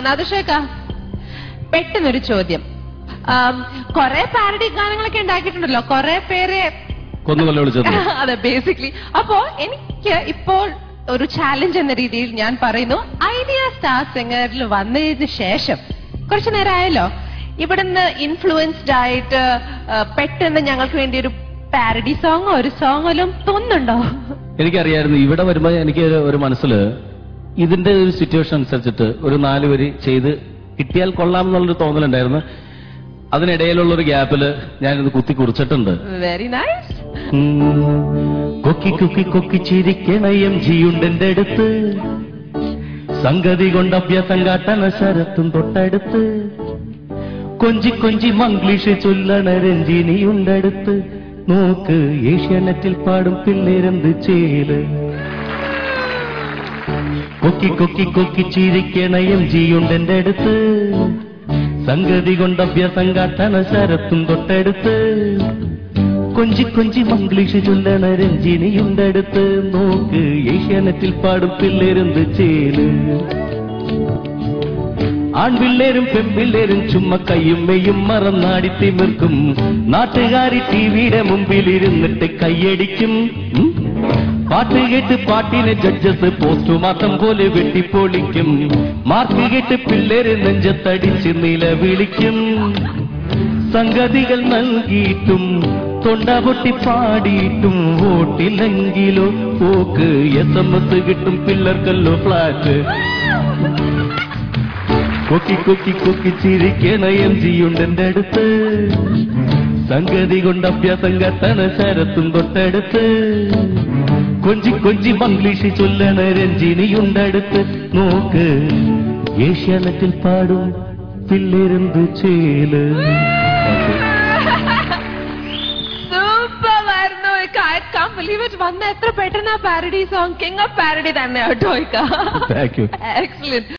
നാദുഷേക്ക, പെട്ടെന്നൊരു ചോദ്യം. കൊറേ പാരഡി ഗാനങ്ങളൊക്കെ ഉണ്ടാക്കിയിട്ടുണ്ടല്ലോ, കൊറേ പേരെ അതെ ബേസിക്കലി. അപ്പോ എനിക്ക് ഇപ്പോൾ ഒരു ചാലഞ്ച് എന്ന രീതിയിൽ ഞാൻ പറയുന്നു, ഐഡിയ സ്റ്റാർ സിംഗറിൽ വന്നതിന് ശേഷം കുറച്ചു നേരം ആയല്ലോ, ഇവിടുന്ന് ഇൻഫ്ലുവൻസ്ഡ് ആയിട്ട് പെട്ടെന്ന് ഞങ്ങൾക്ക് വേണ്ടി ഒരു പാരഡി സോങ്ങോ ഒരു സോങ്ങോലും തോന്നുന്നുണ്ടോ? എനിക്കറിയായിരുന്നു ഇവിടെ വരുമ്പോ എനിക്ക് ഒരു മനസ്സില് ഇതിന്റെ ഒരു സിറ്റുവേഷൻ അനുസരിച്ചിട്ട് ഒരു 4 വരി ചെയ്ത് കിട്ടിയാൽ കൊള്ളാം എന്നുള്ളൊരു തോന്നലുണ്ടായിരുന്നു. അതിനിടയിലുള്ളൊരു ഗ്യാപ്പില് ഞാനിത് കുത്തി കുറിച്ചിട്ടുണ്ട്. Very nice. കൊക്കി കൊക്കി കൊക്കി ചിരിക്കണയം ജിയുണ്ടെന്റെ അടുത്ത്, സംഗതി കൊണ്ട് അഭ്യാസം കാട്ടണ ശരത്തും തൊട്ടടുത്ത്, കൊഞ്ചി കൊഞ്ചി മംഗ്ലീഷ് ചൊല്ലണ രഞ്ജിനിയുണ്ടടുത്ത്, നോക്ക് ഏഷ്യാനെറ്റിൽ പാടും പിള്ളേരെന്ത് ചേല്. കൊക്കി കൊക്കി കൊക്കി ചിരിക്കണയം ജിയുണ്ടെന്റെ അടുത്ത്, സംഗതി കൊണ്ട് അഭ്യാസം കാട്ടണ ശരത്തും തൊട്ടടുത്ത്, കൊഞ്ചി കൊഞ്ചി മംഗ്ലീഷ് ചൊല്ലണ രഞ്ജിനിയുണ്ടടുത്ത്, നോക്ക് ഏഷ്യാനെറ്റിൽ പാടും പിള്ളേരെന്ത് ചേല്. ആൺപിള്ളേരും പെൺപിള്ളേരും ചുമ്മാ കയ്യും മെയ്യും മറന്നാടി തിമിർക്കും, നാട്ടുകാരി ടിവിയുടെ മുമ്പിലിരുന്നിട്ട് കയ്യടിക്കും. പാട്ട് കേട്ട് പാട്ടിനെ ജഡ്ജസ് പോസ്റ്റ്മോർട്ടം പോലെ വെട്ടിപ്പൊളിക്കും, മാർക്ക് കേട്ട് പിള്ളേര് നെഞ്ചത്തടിച്ച് നിലവിളിക്കും. സംഗതികൾ നൽകിയിട്ടും തൊണ്ട പൊട്ടി പാടിയിട്ടും വോട്ടില്ലെങ്കിലോ പോക്ക്, SMS കിട്ടും പിള്ളേർക്കല്ലോ ഫ്ലാറ്റ്. കൊക്കി കൊക്കി കൊക്കി ചിരിക്കണയം ജിയുണ്ടെന്റെ അടുത്ത്, സംഗതി കൊണ്ട് അഭ്യാസം കട്ടണ ശരത്തും തൊട്ടടുത്ത്, കൊഞ്ചി കൊഞ്ചി മംഗ്ലീഷ് ചൊല്ലണ രഞ്ജിനിയുണ്ടടുത്ത്, നോക്ക് ഏഷ്യാനെറ്റിൽ പാടും പിള്ളേരെന്ത് ചേല്. സൂപ്പറായിരുന്നു. I can't believe it. വന്ന എത്ര പെട്ടെന്ന് parody song king of parody തന്നെ കേട്ടോ. Thank you. എക്സലന്റ്.